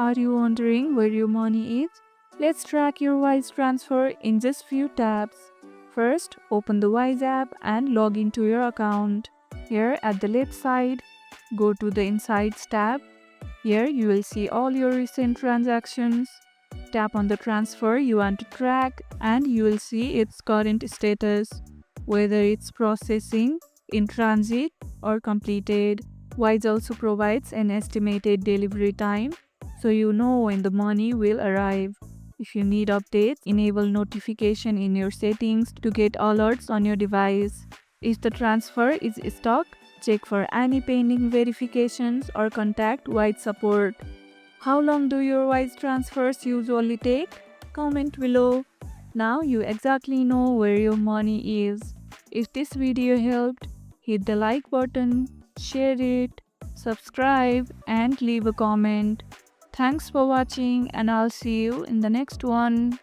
Are you wondering where your money is? Let's track your Wise transfer in just few taps. First, open the Wise app and log into your account. Here at the left side, go to the Insights tab. Here you will see all your recent transactions. Tap on the transfer you want to track and you will see its current status, whether it's processing, in transit, or completed. Wise also provides an estimated delivery time so you know when the money will arrive. If you need updates, enable notification in your settings to get alerts on your device. If the transfer is stuck, check for any pending verifications or contact Wise support. How long do your Wise transfers usually take? Comment below. Now you exactly know where your money is. If this video helped, hit the like button, share it, subscribe, and leave a comment. Thanks for watching, and I'll see you in the next one.